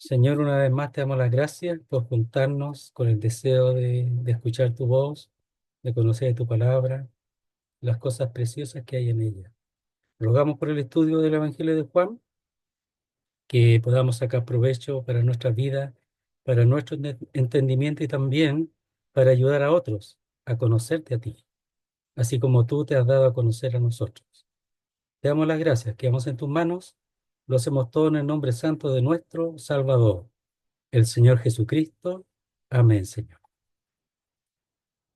Señor, una vez más te damos las gracias por juntarnos con el deseo de escuchar tu voz, de conocer tu palabra, las cosas preciosas que hay en ella. Rogamos por el estudio del Evangelio de Juan, que podamos sacar provecho para nuestra vida, para nuestro entendimiento y también para ayudar a otros a conocerte a ti, así como tú te has dado a conocer a nosotros. Te damos las gracias, quedamos en tus manos, lo hacemos todo en el nombre santo de nuestro Salvador, el Señor Jesucristo. Amén, Señor.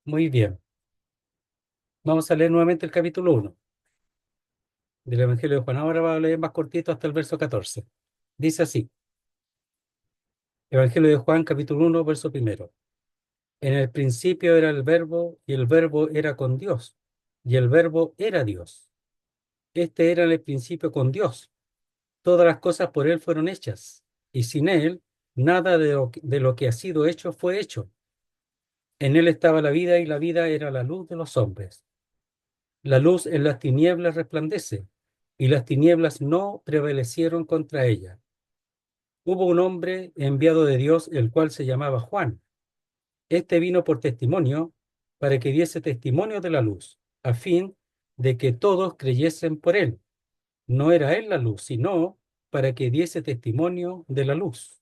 Muy bien. Vamos a leer nuevamente el capítulo 1 del Evangelio de Juan. Ahora va a leer más cortito hasta el verso 14. Dice así, Evangelio de Juan, capítulo 1, verso primero. En el principio era el verbo, y el verbo era con Dios, y el verbo era Dios. Este era en el principio con Dios. Todas las cosas por él fueron hechas, y sin él nada de lo que ha sido hecho fue hecho. En él estaba la vida, y la vida era la luz de los hombres. La luz en las tinieblas resplandece, y las tinieblas no prevalecieron contra ella. Hubo un hombre enviado de Dios, el cual se llamaba Juan. Este vino por testimonio, para que diese testimonio de la luz, a fin de que todos creyesen por él. No era él la luz, sino para que diese testimonio de la luz.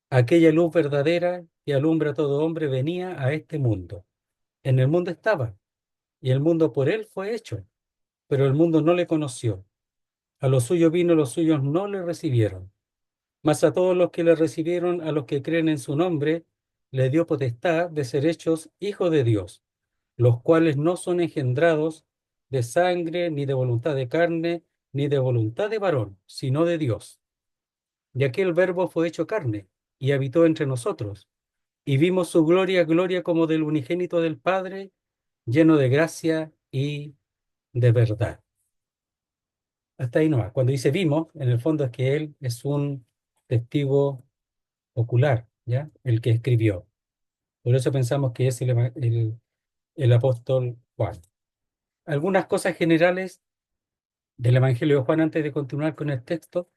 Aquella luz verdadera que alumbra a todo hombre venía a este mundo. En el mundo estaba, y el mundo por él fue hecho, pero el mundo no le conoció. A los suyos vino, los suyos no le recibieron. Mas a todos los que le recibieron, a los que creen en su nombre, le dio potestad de ser hechos hijos de Dios, los cuales no son engendrados de sangre, ni de voluntad de carne, ni de voluntad de varón, sino de Dios. Y aquel verbo fue hecho carne, y habitó entre nosotros, y vimos su gloria, gloria como del unigénito del Padre, lleno de gracia y de verdad. Hasta ahí nomás. Cuando dice vimos, en el fondo es que él es un testigo ocular, ¿ya? El que escribió. Por eso pensamos que es el apóstol Juan. Algunas cosas generales del Evangelio de Juan antes de continuar con el texto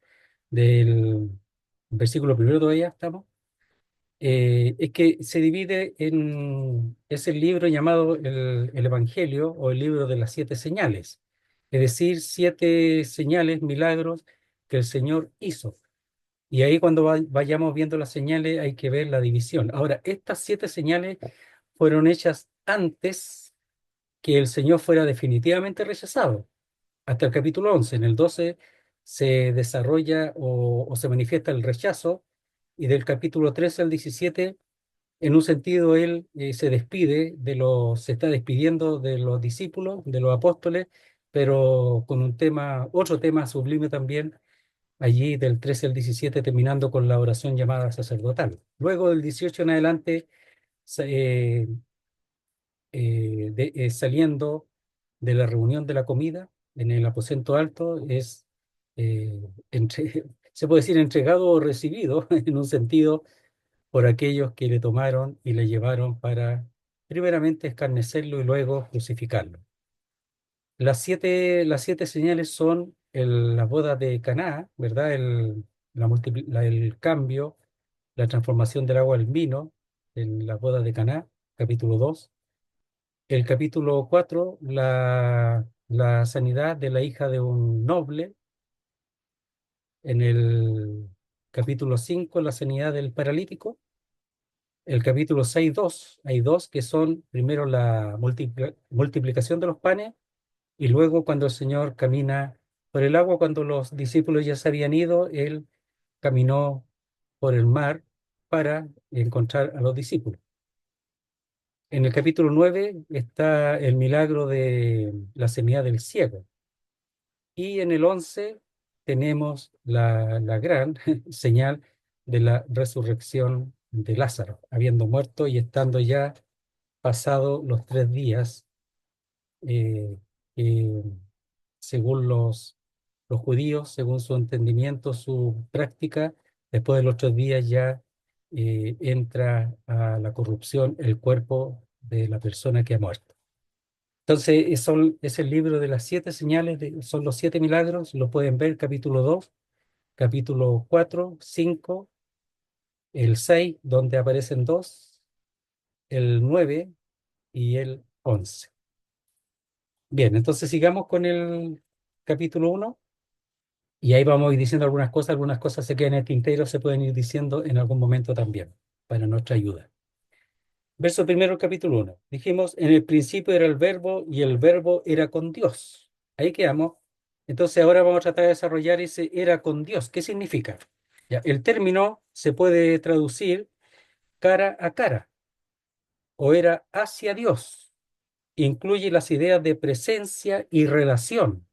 del versículo primero todavía estamos. Es que se divide es el libro llamado el Evangelio o el libro de las siete señales, es decir, siete señales, milagros que el Señor hizo. Y ahí cuando vayamos viendo las señales hay que ver la división. Ahora, estas siete señales fueron hechas antes que el Señor fuera definitivamente rechazado, hasta el capítulo 11. En el 12 se desarrolla o se manifiesta el rechazo, y del capítulo 13 al 17, en un sentido, él se está despidiendo de los discípulos, de los apóstoles, pero con otro tema sublime también, allí del 13 al 17, terminando con la oración llamada sacerdotal. Luego del 18 en adelante, sa- eh, saliendo de la reunión de la comida en el aposento alto, se puede decir entregado o recibido en un sentido por aquellos que le tomaron y le llevaron para primeramente escarnecerlo y luego crucificarlo. Las siete señales son la boda de Caná, ¿verdad? El cambio, la transformación del agua al vino en la boda de Caná, capítulo 2. El capítulo 4, la sanidad de la hija de un noble. En el capítulo 5, la sanidad del paralítico. El capítulo 6, dos, hay dos que son primero la multiplicación de los panes, y luego cuando el Señor camina por el agua, cuando los discípulos ya se habían ido, Él caminó por el mar para encontrar a los discípulos. En el capítulo 9 está el milagro de la sanidad del ciego. Y en el 11 tenemos la gran señal de la resurrección de Lázaro, habiendo muerto y estando ya pasado los 3 días, eh, que según los judíos, según su entendimiento, su práctica, después de los 3 días ya entra a la corrupción el cuerpo de la persona que ha muerto. Entonces, es el libro de las siete señales, son los siete milagros, lo pueden ver, capítulo 2, capítulo 4, 5, el 6 donde aparecen dos, el 9 y el 11. Bien, entonces sigamos con el capítulo uno y ahí vamos a ir diciendo algunas cosas se quedan en el tintero, se pueden ir diciendo en algún momento también, para nuestra ayuda. Verso primero, capítulo uno. Dijimos, en el principio era el verbo y el verbo era con Dios. Ahí quedamos. Entonces ahora vamos a tratar de desarrollar ese era con Dios. ¿Qué significa? Ya, el término se puede traducir cara a cara o era hacia Dios. Incluye las ideas de presencia y relación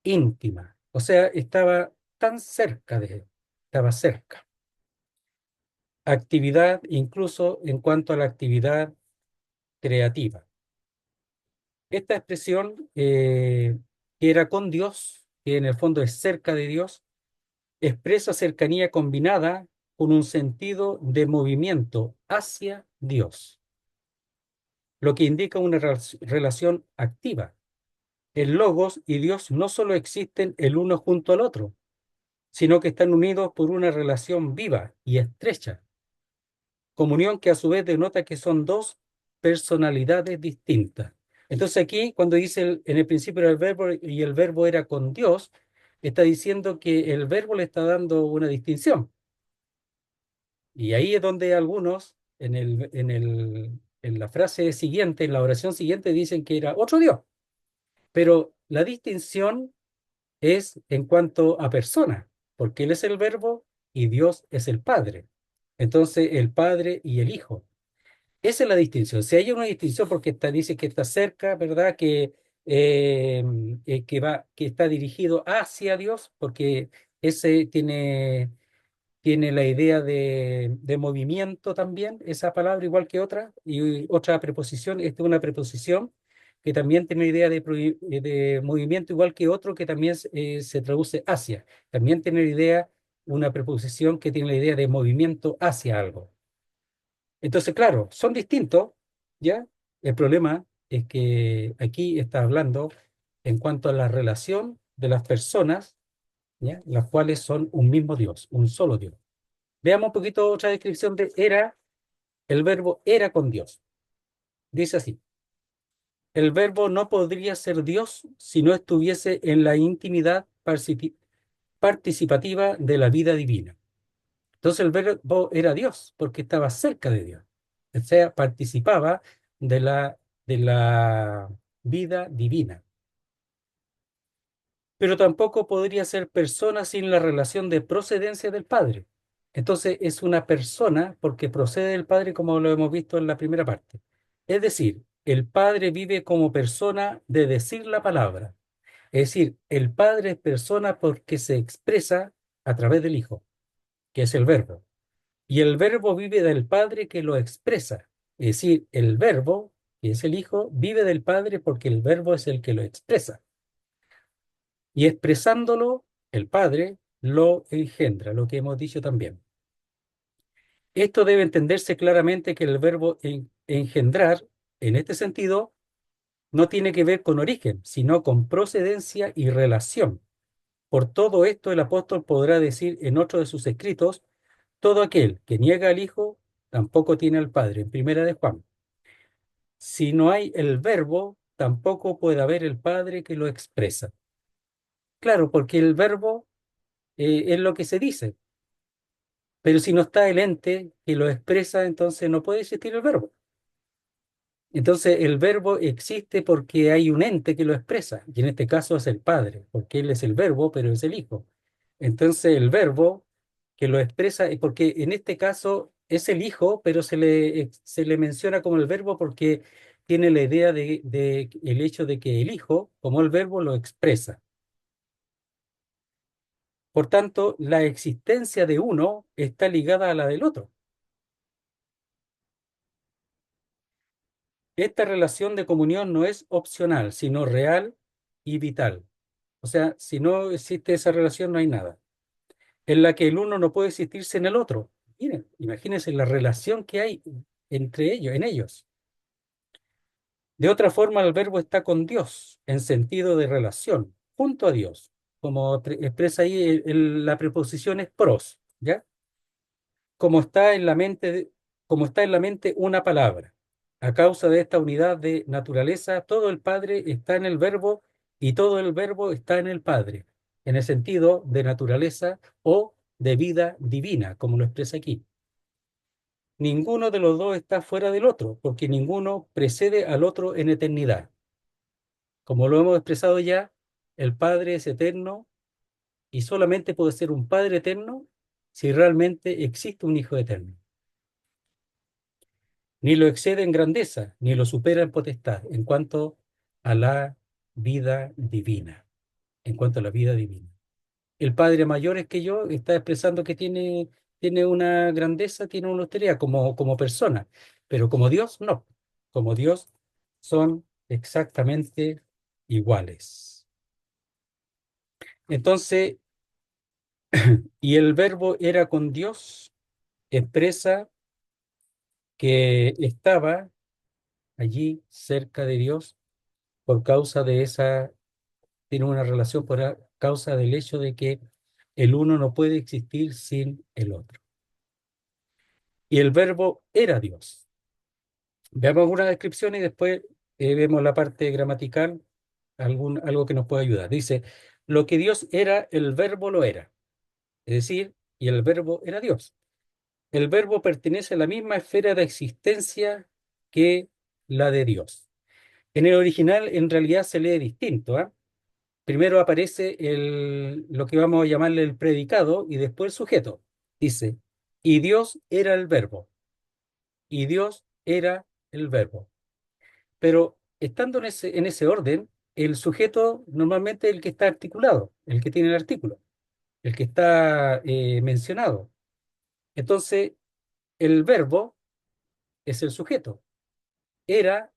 íntima. O sea, estaba tan cerca de él, estaba cerca. Actividad, incluso en cuanto a la actividad creativa. Esta expresión que era con Dios, que en el fondo es cerca de Dios, expresa cercanía combinada con un sentido de movimiento hacia Dios, lo que indica una relación activa. El Logos y Dios no solo existen el uno junto al otro, sino que están unidos por una relación viva y estrecha, comunión que a su vez denota que son dos personalidades distintas. Entonces aquí, cuando dice en el principio era el verbo y el verbo era con Dios, está diciendo que el verbo le está dando una distinción. Y ahí es donde algunos, en la frase siguiente, en la oración siguiente, dicen que era otro Dios. Pero la distinción es en cuanto a persona, porque Él es el verbo y Dios es el Padre. Entonces, el Padre y el Hijo. Esa es la distinción. Si hay una distinción porque dice que está cerca, ¿verdad? Eh, que está dirigido hacia Dios, porque ese tiene la idea de movimiento también, esa palabra igual que otra, y otra preposición, esta es una preposición que también tiene idea de movimiento igual que otro que también se traduce hacia. También tiene la idea, una preposición que tiene la idea de movimiento hacia algo. Entonces, claro, son distintos, ¿ya? El problema es que aquí está hablando en cuanto a la relación de las personas, ¿ya? Las cuales son un mismo Dios, un solo Dios. Veamos un poquito otra descripción de era. El verbo era con Dios. Dice así, el verbo no podría ser Dios si no estuviese en la intimidad participativa de la vida divina. Entonces el verbo era Dios porque estaba cerca de Dios. O sea, participaba de la vida divina. Pero tampoco podría ser persona sin la relación de procedencia del Padre. Entonces es una persona porque procede del Padre como lo hemos visto en la primera parte. Es decir, el Padre vive como persona de decir la palabra. Es decir, el Padre es persona porque se expresa a través del Hijo, que es el Verbo. Y el Verbo vive del Padre que lo expresa. Es decir, el Verbo, que es el Hijo, vive del Padre porque el Verbo es el que lo expresa. Y expresándolo, el Padre lo engendra, lo que hemos dicho también. Esto debe entenderse claramente que el verbo engendrar, en este sentido, no tiene que ver con origen, sino con procedencia y relación. Por todo esto, el apóstol podrá decir en otro de sus escritos, todo aquel que niega al Hijo, tampoco tiene al Padre, en primera de Juan. Si no hay el verbo, tampoco puede haber el Padre que lo expresa. Claro, porque el verbo es lo que se dice. Pero si no está el ente que lo expresa, entonces no puede existir el verbo. Entonces el verbo existe porque hay un ente que lo expresa, y en este caso es el Padre, porque Él es el verbo, pero es el Hijo. Entonces el verbo que lo expresa, porque en este caso es el Hijo, pero se le menciona como el verbo porque tiene la idea de el hecho de que el Hijo, como el verbo, lo expresa. Por tanto, la existencia de uno está ligada a la del otro. Esta relación de comunión no es opcional, sino real y vital. O sea, si no existe esa relación, no hay nada. En la que el uno no puede existirse en el otro. Miren, imagínense la relación que hay entre ellos, en ellos. De otra forma, el verbo está con Dios, en sentido de relación, junto a Dios. Como expresa ahí la preposición es pros, ¿ya? como está en la mente, como está en la mente una palabra. A causa de esta unidad de naturaleza, todo el Padre está en el Verbo y todo el Verbo está en el Padre, en el sentido de naturaleza o de vida divina, como lo expresa aquí. Ninguno de los dos está fuera del otro, porque ninguno precede al otro en eternidad. Como lo hemos expresado ya, el Padre es eterno y solamente puede ser un Padre eterno si realmente existe un Hijo eterno. Ni lo excede en grandeza, ni lo supera en potestad, en cuanto a la vida divina, en cuanto a la vida divina. El Padre mayor es que yo está expresando que tiene una grandeza, tiene una austeridad como persona, pero como Dios no. Como Dios son exactamente iguales. Entonces, y el verbo era con Dios, expresa que estaba allí cerca de Dios por causa de esa, tiene una relación por causa del hecho de que el uno no puede existir sin el otro. Y el verbo era Dios. Veamos una descripción y después vemos la parte gramatical, algo que nos pueda ayudar. Dice, lo que Dios era, el verbo lo era. Es decir, y el verbo era Dios. El verbo pertenece a la misma esfera de existencia que la de Dios. En el original, en realidad, se lee distinto, ¿ah? Primero aparece lo que vamos a llamarle el predicado y después el sujeto. Dice, y Dios era el verbo, y Dios era el verbo. Pero estando en ese orden, el sujeto normalmente es el que está articulado, el que tiene el artículo, el que está mencionado. Entonces, el verbo es el sujeto, era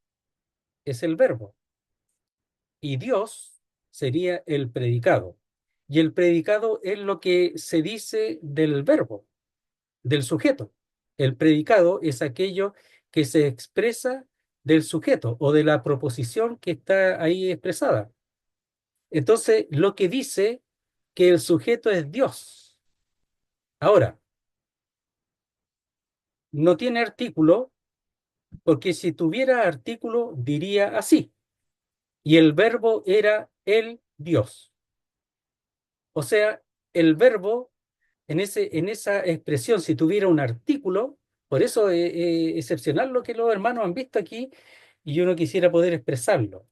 es el verbo, y Dios sería el predicado. Y el predicado es lo que se dice del verbo, del sujeto. El predicado es aquello que se expresa del sujeto o de la proposición que está ahí expresada. Entonces, lo que dice que el sujeto es Dios. Ahora, no tiene artículo, porque si tuviera artículo diría así, y el verbo era el Dios. O sea, el verbo en esa expresión, si tuviera un artículo, por eso es excepcional lo que los hermanos han visto aquí y uno quisiera poder expresarlo.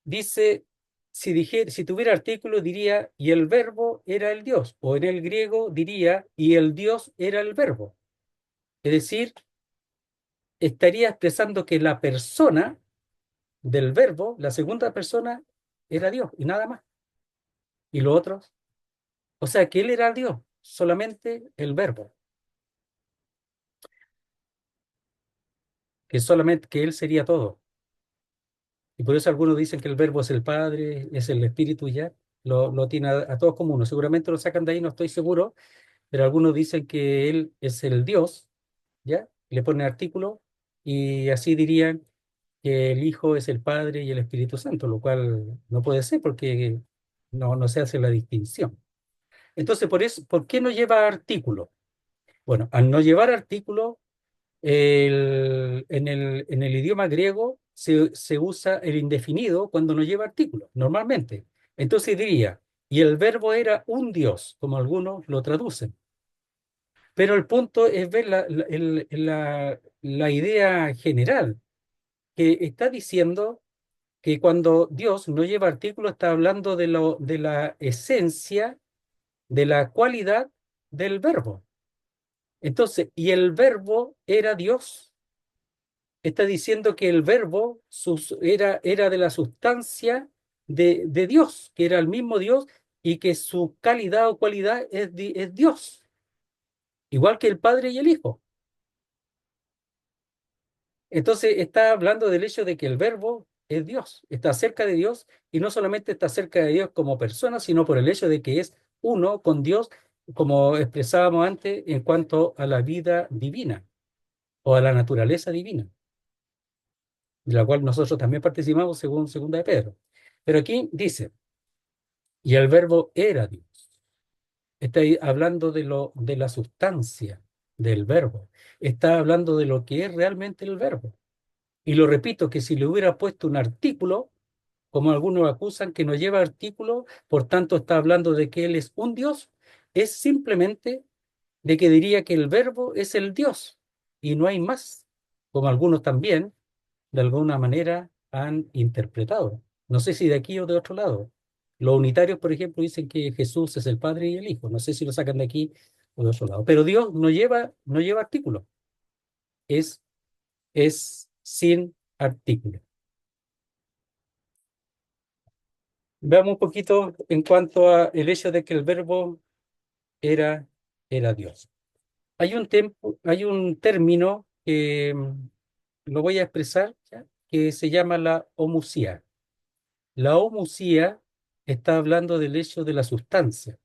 Dice, si tuviera artículo, diría, y el verbo era el Dios, o en el griego diría, y el Dios era el verbo. Es decir, estaría expresando que la persona del verbo, la segunda persona, era Dios y nada más. Y los otros, o sea, que él era Dios, solamente el verbo, que solamente que él sería todo. Y por eso algunos dicen que el verbo es el Padre, es el Espíritu ya, lo tiene a todos como uno. Seguramente lo sacan de ahí, no estoy seguro, pero algunos dicen que él es el Dios, ¿ya? Le ponen artículo y así dirían que el Hijo es el Padre y el Espíritu Santo, lo cual no puede ser porque no se hace la distinción. Entonces, por eso, ¿por qué no lleva artículo? Bueno, al no llevar artículo, en el idioma griego se usa el indefinido cuando no lleva artículo, normalmente. Entonces diría, y el verbo era un Dios, como algunos lo traducen. Pero el punto es ver la idea general, que está diciendo que cuando Dios no lleva artículo está hablando de la esencia, de la cualidad del verbo. Entonces, y el verbo era Dios. Está diciendo que el verbo era de la sustancia de Dios, que era el mismo Dios y que su calidad o cualidad es Dios, igual que el Padre y el Hijo. Entonces está hablando del hecho de que el verbo es Dios, está cerca de Dios y no solamente está cerca de Dios como persona, sino por el hecho de que es uno con Dios, como expresábamos antes en cuanto a la vida divina o a la naturaleza divina, de la cual nosotros también participamos según segunda de Pedro. Pero aquí dice, y el verbo era Dios. Está ahí hablando de la sustancia. del verbo. Está hablando de lo que es realmente el verbo. Y lo repito, que si le hubiera puesto un artículo, como algunos acusan que no lleva artículo, por tanto está hablando de que Él es un Dios, es simplemente de que diría que el verbo es el Dios y no hay más, como algunos también de alguna manera han interpretado. No sé si de aquí o de otro lado. Los unitarios, por ejemplo, dicen que Jesús es el Padre y el Hijo. No sé si lo sacan de aquí o de otro lado. Pero Dios no lleva artículo. Es, es sin artículo. Veamos un poquito en cuanto a el hecho de que el verbo era, era Dios. Hay un término que lo voy a expresar, ¿ya? Que se llama la homucía. La homucía está hablando del hecho de la sustancia,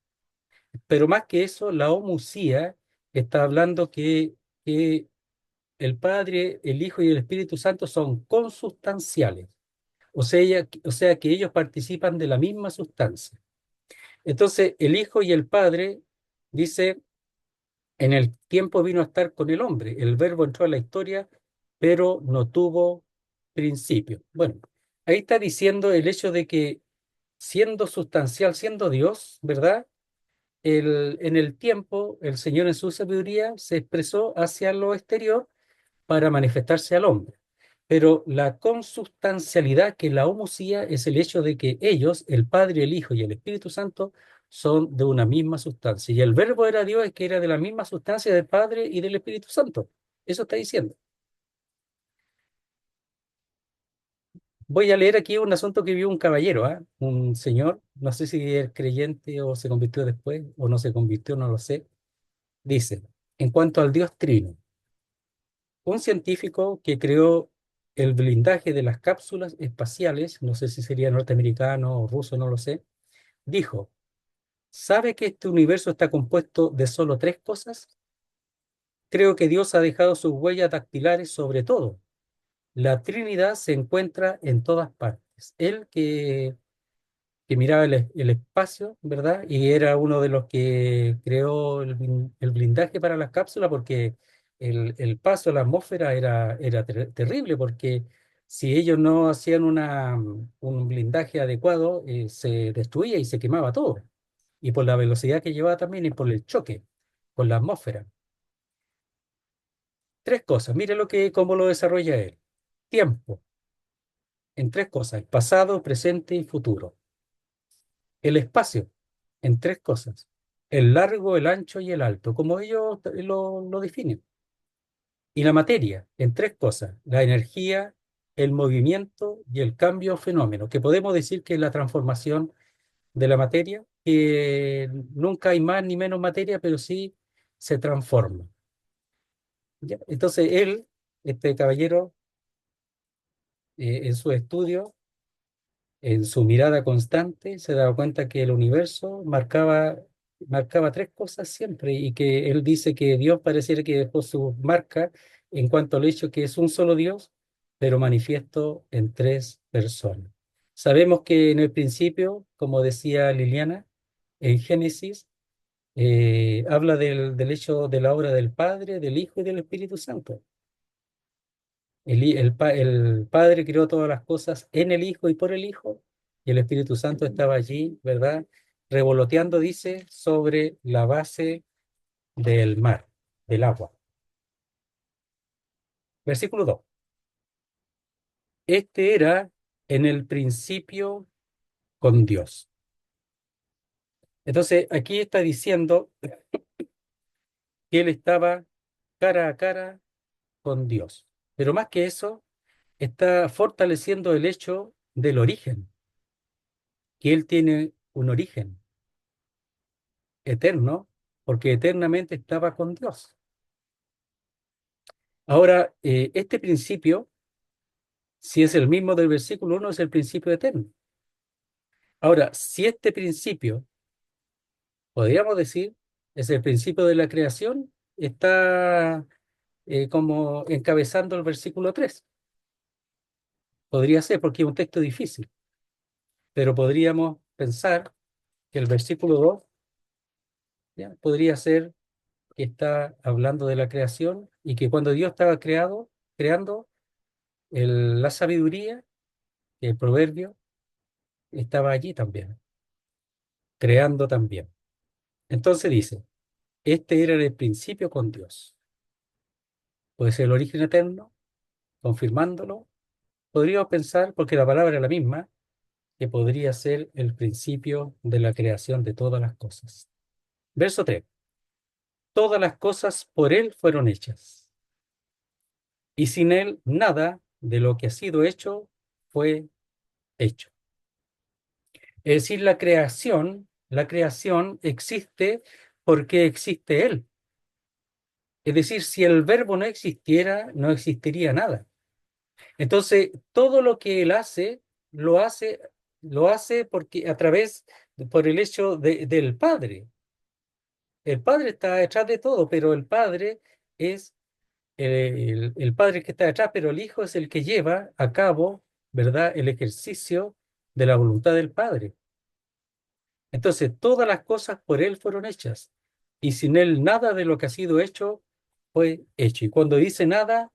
pero más que eso, la homucía está hablando que el Padre, el Hijo y el Espíritu Santo son consustanciales, o sea que ellos participan de la misma sustancia. Entonces, el Hijo y el Padre, dice, en el tiempo vino a estar con el hombre, el verbo entró a la historia, pero no tuvo principio. Bueno, ahí está diciendo el hecho de que siendo sustancial, siendo Dios, ¿verdad? En el tiempo, el Señor en su sabiduría se expresó hacia lo exterior para manifestarse al hombre. Pero la consustancialidad, que es la homousía, es el hecho de que ellos, el Padre, el Hijo y el Espíritu Santo, son de una misma sustancia. Y el verbo era Dios, es que era de la misma sustancia del Padre y del Espíritu Santo. Eso está diciendo. Voy a leer aquí un asunto que vio un caballero, ¿ah? Un señor, no sé si es creyente o se convirtió después, o no se convirtió, no lo sé. Dice, en cuanto al Dios Trino, un científico que creó el blindaje de las cápsulas espaciales, no sé si sería norteamericano o ruso, no lo sé, dijo, ¿sabe que este universo está compuesto de solo tres cosas? Creo que Dios ha dejado sus huellas dactilares sobre todo. La Trinidad se encuentra en todas partes. Él que miraba el espacio, ¿verdad? Y era uno de los que creó el blindaje para las cápsulas porque el paso a la atmósfera era terrible porque si ellos no hacían un blindaje adecuado, se destruía y se quemaba todo. Y por la velocidad que llevaba también y por el choque con la atmósfera. Tres cosas, mire cómo lo desarrolla él. Tiempo, en tres cosas, pasado, presente y futuro. El espacio, en tres cosas: el largo, el ancho y el alto, como ellos lo definen. Y la materia, en tres cosas: la energía, el movimiento y el cambio fenómeno, que podemos decir que es la transformación de la materia, que nunca hay más ni menos materia, pero sí se transforma. ¿Ya? Entonces él, este caballero, en su estudio, en su mirada constante, se daba cuenta que el universo marcaba tres cosas siempre y que él dice que Dios pareciera que dejó su marca en cuanto al hecho que es un solo Dios, pero manifiesto en tres personas. Sabemos que en el principio, como decía Liliana, en Génesis, habla del hecho de la obra del Padre, del Hijo y del Espíritu Santo. El Padre creó todas las cosas en el Hijo y por el Hijo, y el Espíritu Santo estaba allí, ¿verdad? Revoloteando, dice, sobre la base del mar, del agua. Versículo 2. Este era en el principio con Dios. Entonces, aquí está diciendo que él estaba cara a cara con Dios. Pero más que eso, está fortaleciendo el hecho del origen, que él tiene un origen eterno, porque eternamente estaba con Dios. Ahora, este principio, si es el mismo del versículo 1, es el principio eterno. Ahora, si este principio, podríamos decir, es el principio de la creación, está como encabezando el versículo 3. Podría ser porque es un texto difícil, pero podríamos pensar que el versículo 2, ¿ya? Podría ser que está hablando de la creación y que cuando Dios estaba creando la sabiduría, el proverbio, estaba allí también, creando también. Entonces dice, este era el principio con Dios. Puede ser el origen eterno, confirmándolo. Podríamos pensar, porque la palabra es la misma, que podría ser el principio de la creación de todas las cosas. Verso 3. Todas las cosas por Él fueron hechas, y sin Él nada de lo que ha sido hecho fue hecho. Es decir, la creación existe porque existe Él. Es decir, si el verbo no existiera, no existiría nada. Entonces, todo lo que Él hace, lo hace, lo hace porque por el hecho del Padre. El Padre está detrás de todo, pero el Padre es el Padre que está detrás, pero el Hijo es el que lleva a cabo, ¿verdad?, el ejercicio de la voluntad del Padre. Entonces, todas las cosas por Él fueron hechas, y sin Él nada de lo que ha sido hecho fue hecho. Y cuando dice nada,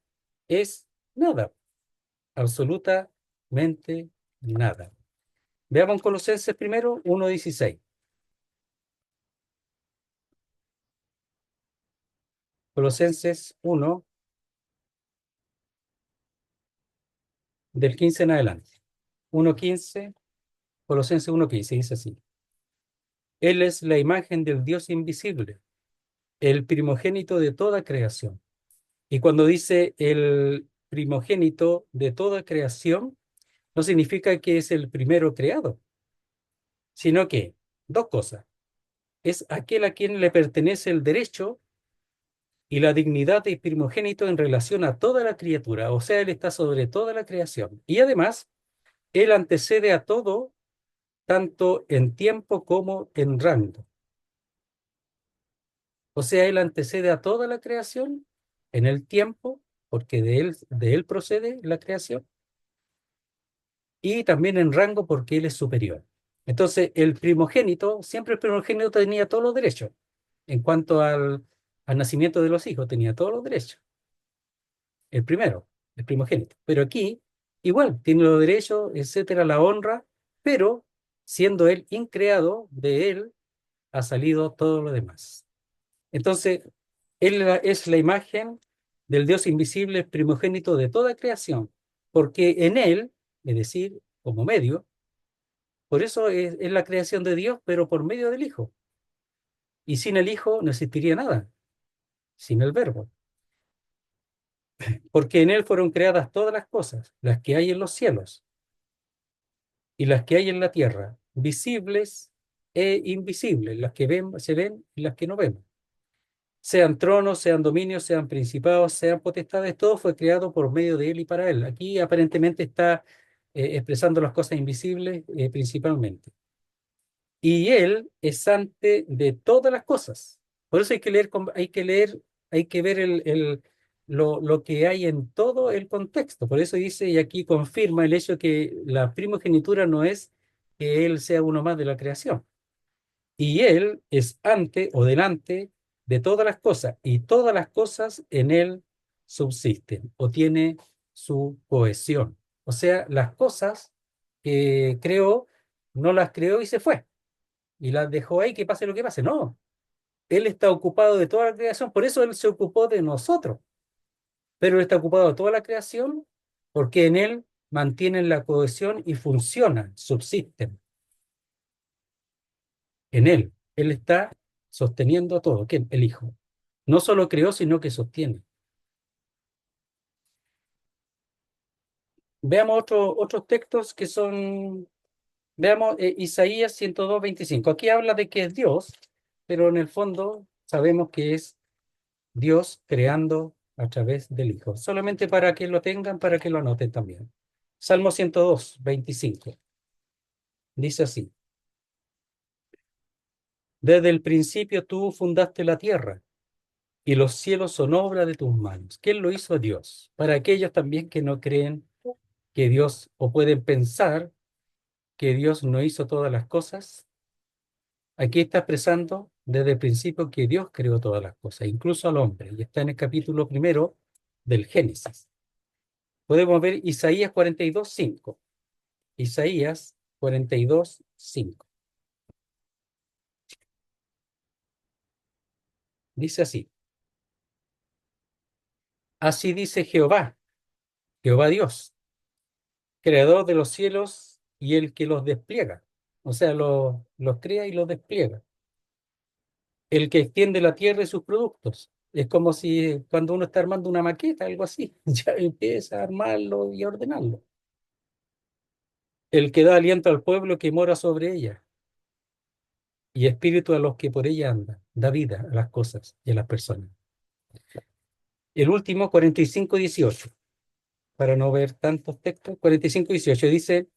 es nada, absolutamente nada. Veamos Colosenses primero, 1:16. Colosenses 1, del 15 en adelante. 1:15, Colosenses 1:15, dice así. Él es la imagen del Dios invisible, el primogénito de toda creación. Y cuando dice el primogénito de toda creación, no significa que es el primero creado, sino que, dos cosas, es aquel a quien le pertenece el derecho y la dignidad de primogénito en relación a toda la criatura, o sea, él está sobre toda la creación. Y además, él antecede a todo, tanto en tiempo como en rango. O sea, él antecede a toda la creación en el tiempo, porque de él procede la creación, y también en rango porque él es superior. Entonces, siempre el primogénito tenía todos los derechos. En cuanto al nacimiento de los hijos, tenía todos los derechos. El primero, el primogénito. Pero aquí, igual, tiene los derechos, etcétera, la honra, pero siendo él increado, de él ha salido todo lo demás. Entonces, él es la imagen del Dios invisible, primogénito de toda creación, porque en él, es decir, como medio, por eso es la creación de Dios, pero por medio del Hijo. Y sin el Hijo no existiría nada, sin el Verbo, porque en él fueron creadas todas las cosas, las que hay en los cielos y las que hay en la tierra, visibles e invisibles, las que se ven y las que no vemos. Sean tronos, sean dominios, sean principados, sean potestades, todo fue creado por medio de él y para él. Aquí aparentemente está expresando las cosas invisibles principalmente. Y él es antes de todas las cosas. Por eso hay que ver lo que hay en todo el contexto. Por eso dice, y aquí confirma el hecho que la primogenitura no es que él sea uno más de la creación. Y él es ante o delante de todas las cosas, y todas las cosas en él subsisten o tiene su cohesión. O sea, las cosas que creó, no las creó y se fue, y las dejó ahí que pase lo que pase. No, él está ocupado de toda la creación, por eso él se ocupó de nosotros, pero él está ocupado de toda la creación porque en él mantienen la cohesión y funcionan, subsisten. En él. Él está sosteniendo todo. ¿Quién? El Hijo. No solo creó, sino que sostiene. Veamos otros textos que son, veamos Isaías 102:25. Aquí habla de que es Dios, pero en el fondo sabemos que es Dios creando a través del Hijo. Solamente para que lo tengan, para que lo anoten también. Salmo 102:25. Dice así. Desde el principio tú fundaste la tierra y los cielos son obra de tus manos. ¿Quién lo hizo? Dios. Para aquellos también que no creen que Dios, o pueden pensar que Dios no hizo todas las cosas, aquí está expresando desde el principio que Dios creó todas las cosas, incluso al hombre, y está en el capítulo primero del Génesis. Podemos ver Isaías 42:5. Isaías 42:5. Dice así: Así dice Jehová, Jehová Dios, creador de los cielos y el que los despliega. O sea, los crea y los despliega. El que extiende la tierra y sus productos. Es como si cuando uno está armando una maqueta, algo así, ya empieza a armarlo y a ordenarlo. El que da aliento al pueblo que mora sobre ella y espíritu a los que por ella andan. Da vida a las cosas y a las personas. El último, 45:18. Para no ver tantos textos, 45:18 dice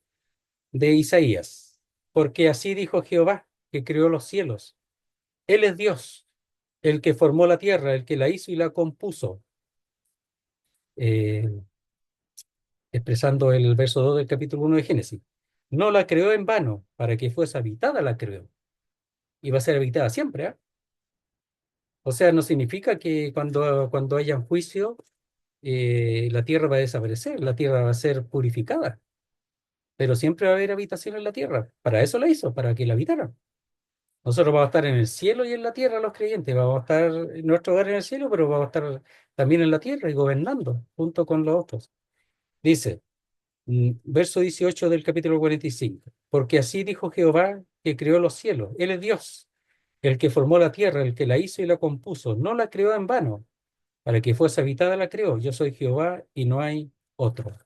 de Isaías: Porque así dijo Jehová, que creó los cielos. Él es Dios, el que formó la tierra, el que la hizo y la compuso. Eh, Expresando el verso 2 del capítulo 1 de Génesis. No la creó en vano, para que fuese habitada la creó. Y va a ser habitada siempre, ¿ah? O sea, no significa que cuando haya un juicio, la tierra va a desaparecer, la tierra va a ser purificada, pero siempre va a haber habitación en la tierra. Para eso la hizo, para que la habitara. Nosotros vamos a estar en el cielo y en la tierra los creyentes, vamos a estar en nuestro hogar en el cielo, pero vamos a estar también en la tierra y gobernando junto con los otros. Dice, verso 18 del capítulo 45: Porque así dijo Jehová, que creó los cielos. Él es Dios, el que formó la tierra, el que la hizo y la compuso. No la creó en vano, para que fuese habitada la creó. Yo soy Jehová y no hay otro.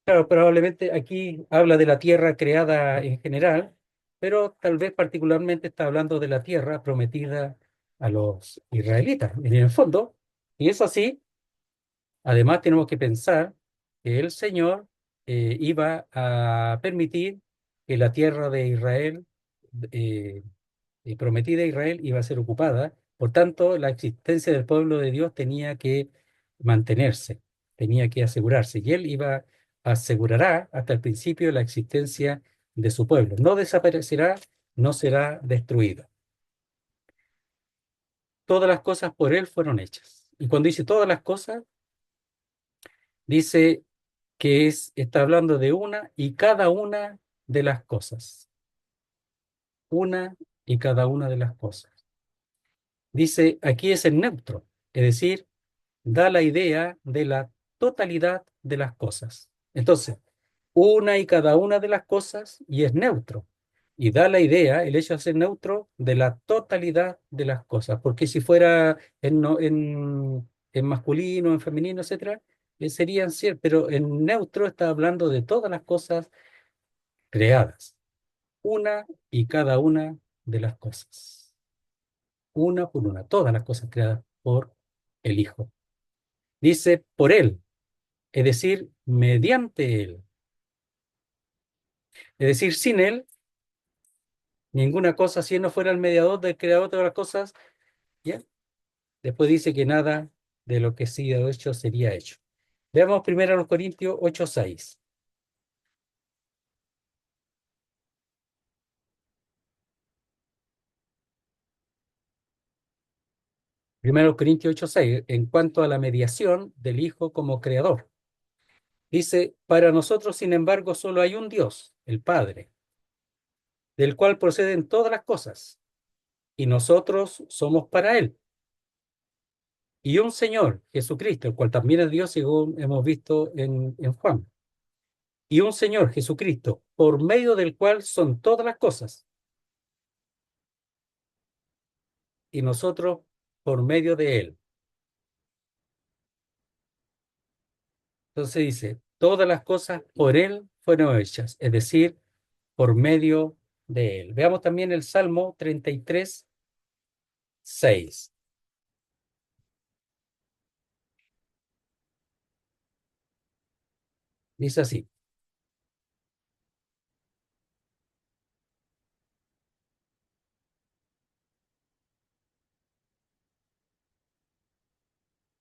Claro, probablemente aquí habla de la tierra creada en general, pero tal vez particularmente está hablando de la tierra prometida a los israelitas. En el fondo, y es así, además tenemos que pensar que el Señor iba a permitir que la tierra de Israel, eh, prometida a Israel, iba a ser ocupada. Por tanto, la existencia del pueblo de Dios tenía que mantenerse, tenía que asegurarse. Y él asegurará hasta el principio la existencia de su pueblo. No desaparecerá, no será destruido. Todas las cosas por él fueron hechas. Y cuando dice todas las cosas, dice que está hablando de una y cada una de las cosas. Una y cada una de las cosas. Dice, aquí es el neutro, es decir, da la idea de la totalidad de las cosas. Entonces, una y cada una de las cosas y es neutro. Y da la idea, el hecho de ser neutro, de la totalidad de las cosas. Porque si fuera en masculino, en femenino, etcétera, serían ciertos, pero en neutro está hablando de todas las cosas creadas. Una y cada una de las cosas. Una por una, todas las cosas creadas por el Hijo. Dice por Él, es decir, mediante Él. Es decir, sin Él, ninguna cosa, si Él no fuera el mediador del creador de todas las cosas, ¿ya? Después dice que nada de lo que sí ha hecho sería hecho. Veamos primero a los Corintios 8:6. Primero a los Corintios 8:6, en cuanto a la mediación del Hijo como creador. Dice, para nosotros, sin embargo, solo hay un Dios, el Padre, del cual proceden todas las cosas, y nosotros somos para Él. Y un Señor, Jesucristo, el cual también es Dios, según hemos visto en Juan. Y un Señor, Jesucristo, por medio del cual son todas las cosas, y nosotros por medio de Él. Entonces dice, todas las cosas por Él fueron hechas, es decir, por medio de Él. Veamos también el Salmo 33:6. Dice así,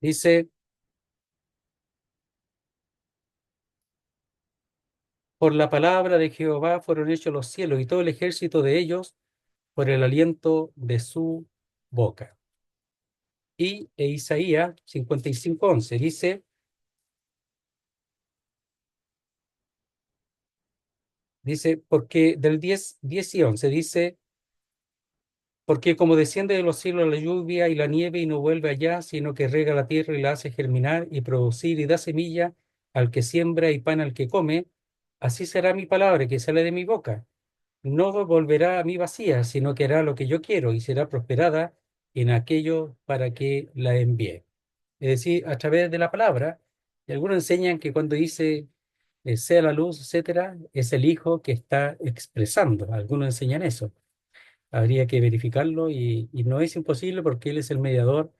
dice, por la palabra de Jehová fueron hechos los cielos y todo el ejército de ellos por el aliento de su boca. Y Isaías 55:11 porque del 10 y 11 dice, porque como desciende de los cielos la lluvia y la nieve y no vuelve allá, sino que riega la tierra y la hace germinar y producir y da semilla al que siembra y pan al que come, así será mi palabra que sale de mi boca. No volverá a mí vacía, sino que hará lo que yo quiero y será prosperada en aquello para que la envíe. Es decir, a través de la palabra. Y algunos enseñan que cuando dice sea la luz, etcétera, es el Hijo que está expresando. Algunos enseñan eso. Habría que verificarlo y no es imposible porque Él es el mediador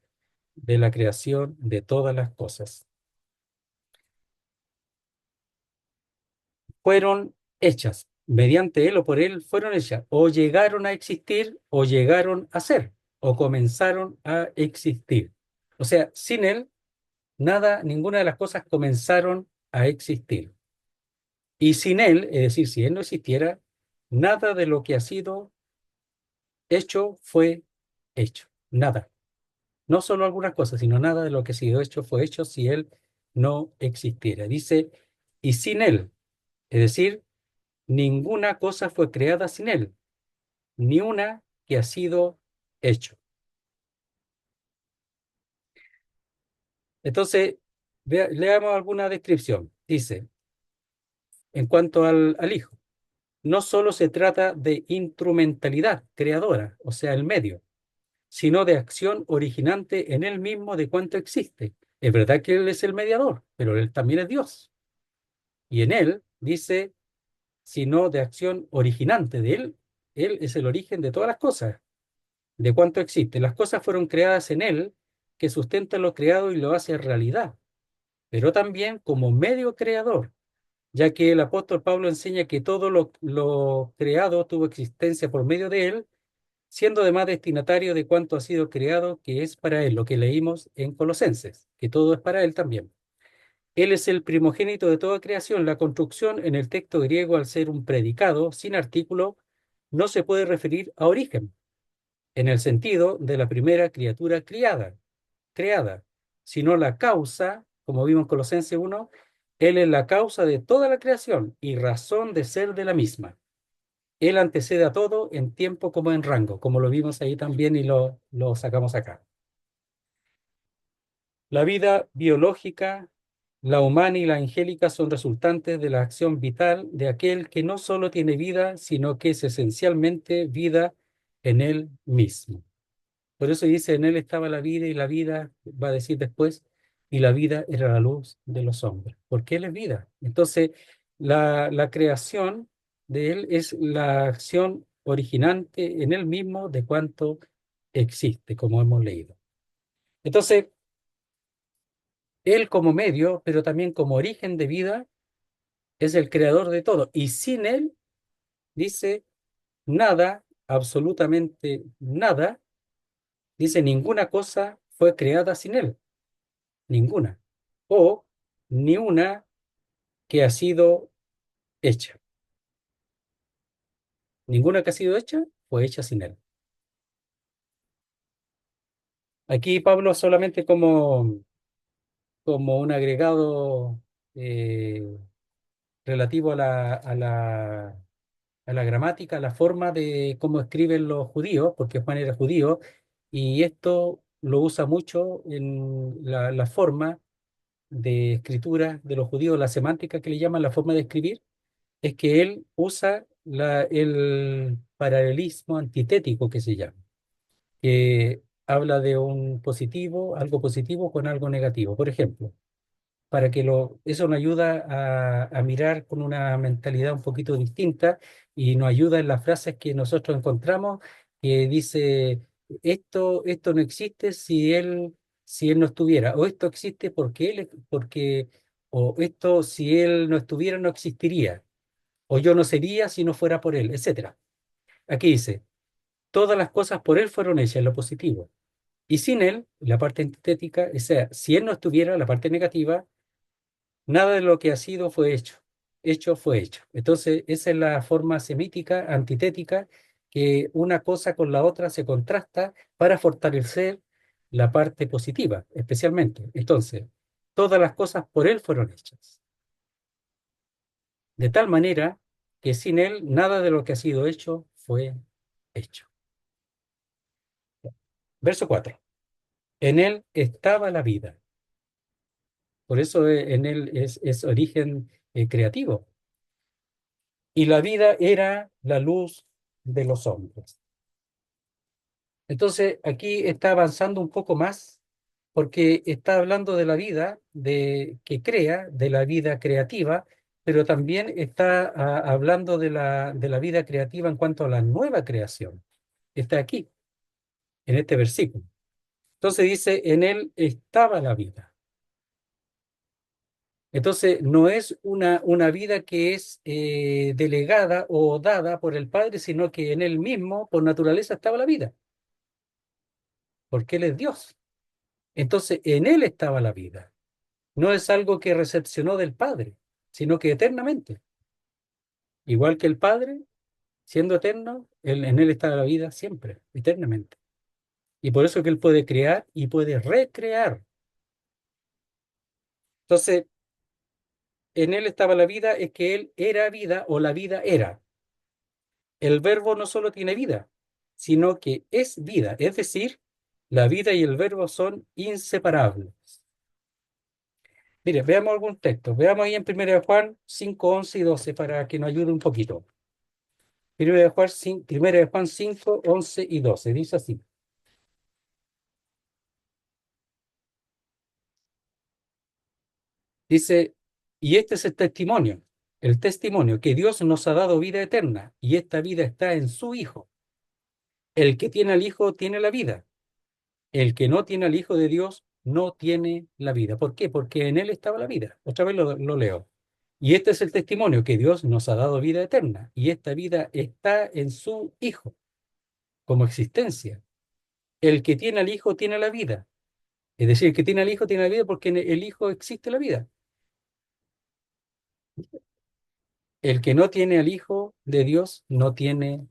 de la creación de todas las cosas. Fueron hechas, mediante Él o por Él fueron hechas, o llegaron a existir, o llegaron a ser, o comenzaron a existir. O sea, sin Él, nada, ninguna de las cosas comenzaron a existir. Y sin Él, es decir, si Él no existiera, nada de lo que ha sido hecho fue hecho. Nada. No solo algunas cosas, sino nada de lo que ha sido hecho fue hecho si Él no existiera. Dice, y sin Él, es decir, ninguna cosa fue creada sin Él, ni una que ha sido hecho. Entonces, leamos alguna descripción. Dice, en cuanto al Hijo, no solo se trata de instrumentalidad creadora, o sea, el medio, sino de acción originante en Él mismo de cuanto existe. Es verdad que Él es el mediador, pero Él también es Dios. Y en Él dice, sino de acción originante de Él. Él es el origen de todas las cosas, de cuanto existe. Las cosas fueron creadas en Él, que sustenta lo creado y lo hace realidad, pero también como medio creador, ya que el apóstol Pablo enseña que todo lo creado tuvo existencia por medio de Él, siendo además destinatario de cuanto ha sido creado, que es para Él, lo que leímos en Colosenses, que todo es para Él también. Él es el primogénito de toda creación. La construcción en el texto griego, al ser un predicado sin artículo, no se puede referir a origen, en el sentido de la primera criatura creada, sino la causa, como vimos en Colosenses 1, Él es la causa de toda la creación y razón de ser de la misma. Él antecede a todo en tiempo como en rango, como lo vimos ahí también y lo sacamos acá. La vida biológica, la humana y la angélica son resultantes de la acción vital de aquel que no solo tiene vida, sino que es esencialmente vida en él mismo. Por eso dice, en él estaba la vida y la vida, va a decir después, y la vida era la luz de los hombres, porque él es vida. Entonces, la creación de él es la acción originante en él mismo de cuanto existe, como hemos leído. Entonces, él como medio, pero también como origen de vida, es el creador de todo. Y sin él, dice, nada, absolutamente nada, dice, ninguna cosa fue creada sin él, ninguna. O ni una que ha sido hecha. Ninguna que ha sido hecha fue hecha sin él. Aquí Pablo solamente como un agregado eh, relativo a la gramática, a la forma de cómo escriben los judíos, porque Juan era judío, y esto lo usa mucho en la forma de escritura de los judíos, la semántica que le llaman la forma de escribir, es que él usa el paralelismo antitético que se llama, que habla de un positivo, algo positivo con algo negativo. Por ejemplo, para que eso nos ayuda a mirar con una mentalidad un poquito distinta y nos ayuda en las frases que nosotros encontramos, que dice, esto no existe si él no estuviera, o esto existe o esto si él no estuviera no existiría, o yo no sería si no fuera por él, etcétera. Aquí dice, todas las cosas por él fueron hechas, en lo positivo. Y sin él, la parte antitética, o sea, si él no estuviera, la parte negativa, nada de lo que ha sido fue hecho. Hecho fue hecho. Entonces, esa es la forma semítica, antitética, que una cosa con la otra se contrasta para fortalecer la parte positiva, especialmente. Entonces, todas las cosas por Él fueron hechas. De tal manera que sin Él nada de lo que ha sido hecho fue hecho. Verso 4. En Él estaba la vida. Por eso en Él es origen creativo. Y la vida era la luz de los hombres. Entonces, aquí está avanzando un poco más porque está hablando de la vida que crea, de la vida creativa, pero también está hablando de la vida creativa en cuanto a la nueva creación. Está aquí, en este versículo. Entonces dice, en él estaba la vida. Entonces, no es una vida que es delegada o dada por el Padre, sino que en él mismo, por naturaleza, estaba la vida, porque él es Dios. Entonces, en él estaba la vida. No es algo que recepcionó del Padre, sino que eternamente. Igual que el Padre, siendo eterno, en él está la vida siempre, eternamente. Y por eso que él puede crear y puede recrear. Entonces, en él estaba la vida, es que él era vida o la vida era. El verbo no solo tiene vida, sino que es vida. Es decir, la vida y el verbo son inseparables. Mire, veamos algún texto. Veamos ahí en 1 de Juan 5, 11 y 12 para que nos ayude un poquito. 1 de Juan 5, 11 y 12. Dice así. Dice, y este es el testimonio que Dios nos ha dado vida eterna, y esta vida está en su Hijo. El que tiene al Hijo tiene la vida. El que no tiene al Hijo de Dios no tiene la vida. ¿Por qué? Porque en él estaba la vida. Otra vez lo leo. Y este es el testimonio que Dios nos ha dado vida eterna, y esta vida está en su Hijo, como existencia. El que tiene al Hijo tiene la vida. Es decir, el que tiene al Hijo tiene la vida porque en el Hijo existe la vida. El que no tiene al Hijo de Dios no tiene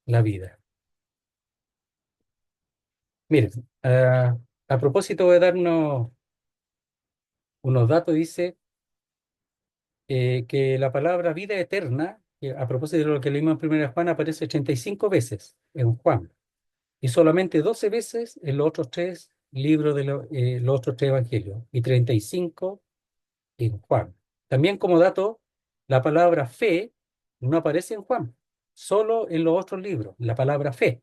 la vida. Miren, a propósito de darnos unos datos, dice que la palabra vida eterna, que a propósito de lo que leímos en 1 Juan, aparece 85 veces en Juan y solamente 12 veces en los otros tres libros de los otros tres evangelios y 35 en Juan. También como dato, la palabra fe no aparece en Juan, solo en los otros libros, la palabra fe.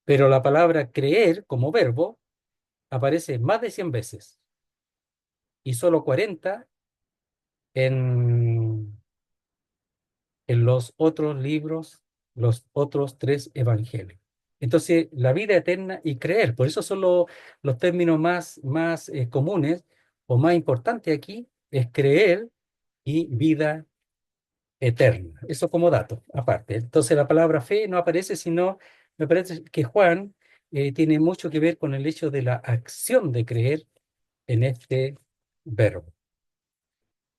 Pero la palabra creer como verbo aparece más de 100 veces y solo 40 en, en los otros libros, los otros tres evangelios. Entonces, la vida eterna y creer, por eso son los términos más comunes o más importantes aquí, es creer y vida eterna. Eso como dato, aparte. Entonces, la palabra fe no aparece, sino me parece que Juan tiene mucho que ver con el hecho de la acción de creer en este verbo.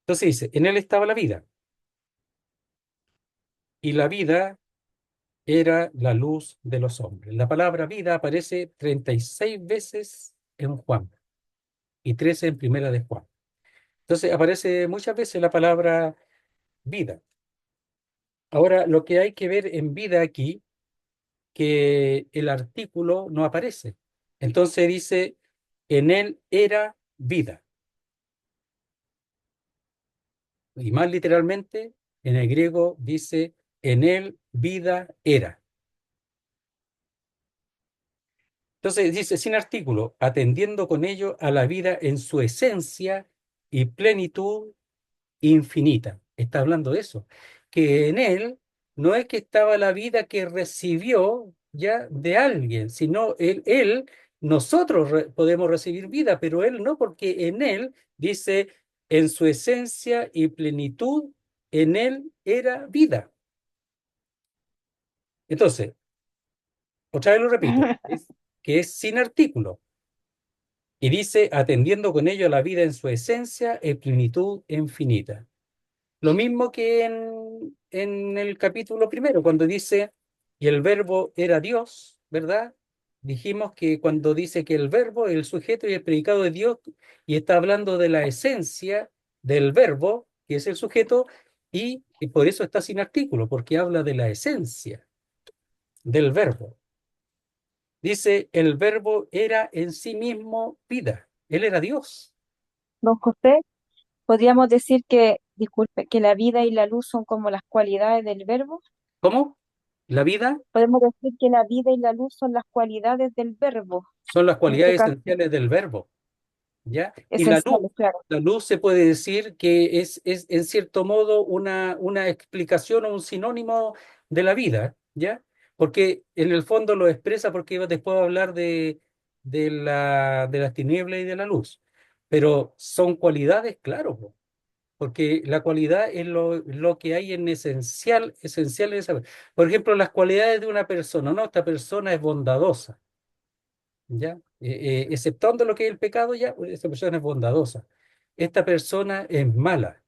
Entonces dice, en él estaba la vida, y la vida era la luz de los hombres. La palabra vida aparece 36 veces en Juan y 13 en Primera de Juan. Entonces aparece muchas veces la palabra vida. Ahora, lo que hay que ver en vida aquí, que el artículo no aparece. Entonces dice, en él era vida. Y más literalmente, en el griego dice, en él vida era. Entonces dice, sin artículo, atendiendo con ello a la vida en su esencia y plenitud infinita. Está hablando de eso, que en él no es que estaba la vida que recibió ya de alguien, sino nosotros podemos recibir vida, pero él no, porque en él dice, en su esencia y plenitud, en él era vida. Entonces, otra vez lo repito, es que es sin artículo. Y dice, atendiendo con ello a la vida en su esencia y plenitud infinita. Lo mismo que en el capítulo primero, cuando dice, y el verbo era Dios, ¿verdad? Dijimos que cuando dice que el verbo, el sujeto y el predicado de Dios, y está hablando de la esencia del verbo, que es el sujeto, y por eso está sin artículo, porque habla de la esencia del verbo. Dice, el verbo era en sí mismo vida, él era Dios. Don José, podríamos decir que, disculpe, que la vida y la luz son como las cualidades del verbo. ¿Cómo? La vida Podemos decir que la vida y la luz son las cualidades del verbo, son las en este cualidades caso, esenciales del verbo. ¿Ya? Y esenciales, claro. la luz se puede decir que es en cierto modo una explicación o un sinónimo de la vida, ¿ya? Porque en el fondo lo expresa porque después va a hablar de las tinieblas y de la luz. Pero son cualidades, claro, po, porque la cualidad es lo que hay en esencial en esa. Por ejemplo, las cualidades de una persona, ¿no? Esta persona es bondadosa. ¿Ya? Exceptuando lo que es el pecado, ya, pues, esta persona es bondadosa. Esta persona es mala.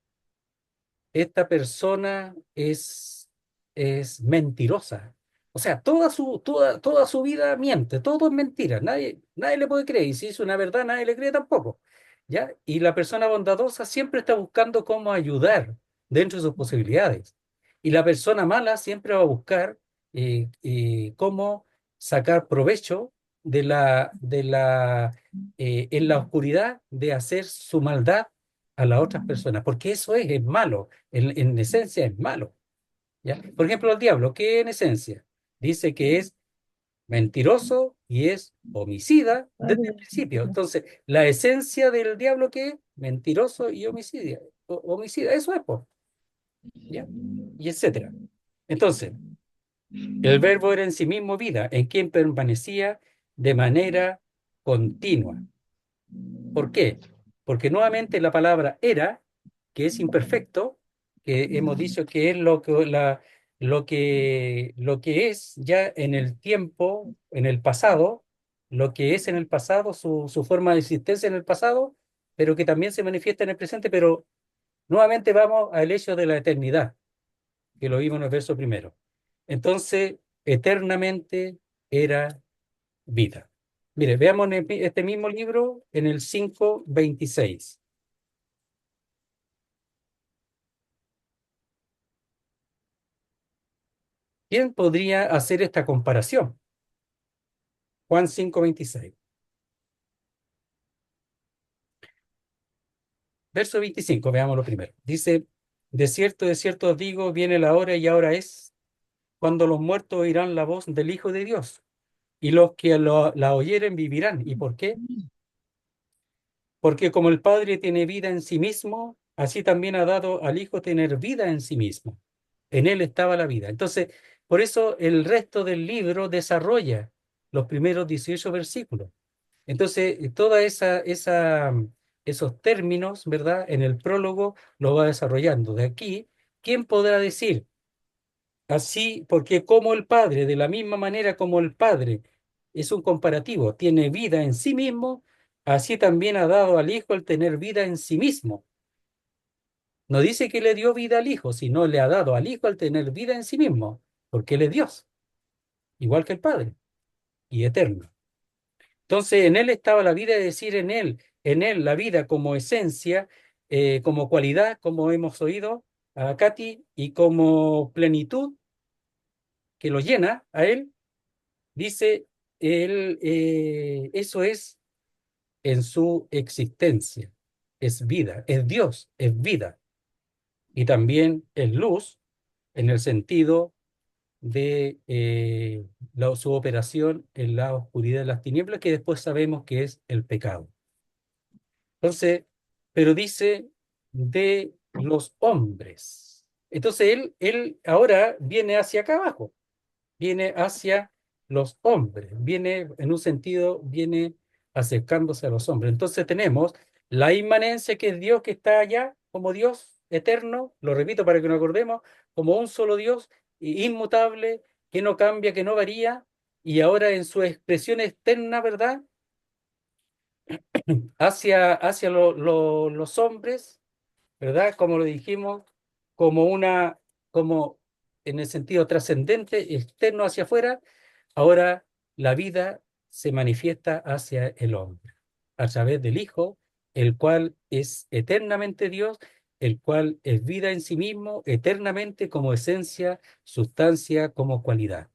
Esta persona es mentirosa. O sea, toda su vida miente, todo es mentira. Nadie le puede creer. Y si es una verdad, nadie le cree tampoco. ¿Ya? Y la persona bondadosa siempre está buscando cómo ayudar dentro de sus posibilidades. Y la persona mala siempre va a buscar cómo sacar provecho en la oscuridad de hacer su maldad a las otras personas, porque eso es malo, en esencia es malo, ¿ya? Por ejemplo, el diablo, ¿qué en esencia? Dice que es mentiroso y es homicida desde el principio. Entonces, la esencia del diablo, ¿qué es? Mentiroso y homicida, eso es, po, ¿ya? Y etcétera. Entonces, el verbo era en sí mismo vida, en quien permanecía de manera continua. ¿Por qué? Porque nuevamente la palabra era, que es imperfecto, que hemos dicho que es lo que es ya en el tiempo, en el pasado, lo que es en el pasado, su forma de existencia en el pasado, pero que también se manifiesta en el presente, pero nuevamente vamos al hecho de la eternidad, que lo vimos en el verso primero. Entonces, eternamente era vida. Mire, veamos en este mismo libro en el 5:26. ¿Quién podría hacer esta comparación? Juan 5:26. Verso 25, veámoslo primero. Dice, de cierto os digo, viene la hora y ahora es, cuando los muertos oirán la voz del Hijo de Dios, y los que la oyeren vivirán. ¿Y por qué? Porque como el Padre tiene vida en sí mismo, así también ha dado al Hijo tener vida en sí mismo. En él estaba la vida. Entonces, por eso el resto del libro desarrolla los primeros 18 versículos. Entonces, esos términos, ¿verdad? En el prólogo lo va desarrollando. De aquí, ¿quién podrá decir? Así, porque como el Padre, de la misma manera como el Padre es un comparativo, tiene vida en sí mismo, así también ha dado al Hijo el tener vida en sí mismo. No dice que le dio vida al Hijo, sino le ha dado al Hijo el tener vida en sí mismo, porque Él es Dios, igual que el Padre, y eterno. Entonces, en Él estaba la vida, es decir, en Él la vida como esencia, como cualidad, como hemos oído a Katy, y como plenitud que lo llena a Él. Dice él, eso es en su existencia, es vida, es Dios, es vida, y también es luz en el sentido de su operación en la oscuridad de las tinieblas, que después sabemos que es el pecado. Entonces, pero dice de los hombres. Entonces él ahora viene hacia acá abajo, viene hacia los hombres, viene en un sentido, viene acercándose a los hombres. Entonces tenemos la inmanencia que es Dios que está allá como Dios eterno, lo repito para que nos acordemos, como un solo Dios inmutable, que no cambia, que no varía, y ahora en su expresión externa, ¿verdad? Hacia los hombres, ¿verdad? Como lo dijimos, como una, como en el sentido trascendente, externo hacia afuera, ahora la vida se manifiesta hacia el hombre, a través del Hijo, el cual es eternamente Dios, el cual es vida en sí mismo, eternamente como esencia, sustancia, como cualidad.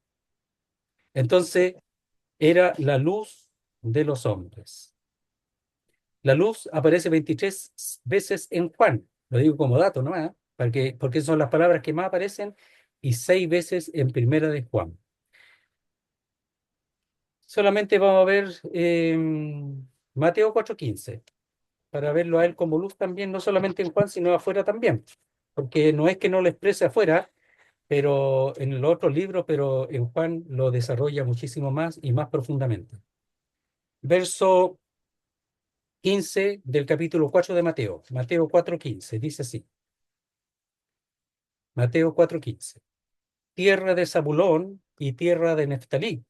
Entonces, era la luz de los hombres. La luz aparece 23 veces en Juan, lo digo como dato nomás, porque son las palabras que más aparecen, y 6 veces en Primera de Juan. Solamente vamos a ver Mateo 4:15, para verlo a él como luz también, no solamente en Juan, sino afuera también, porque no es que no lo exprese afuera, pero en los otros libros, pero en Juan lo desarrolla muchísimo más y más profundamente. Verso 15 del capítulo 4 de Mateo, Mateo 4:15, dice así, Mateo 4:15: tierra de Zabulón y tierra de Neftalí,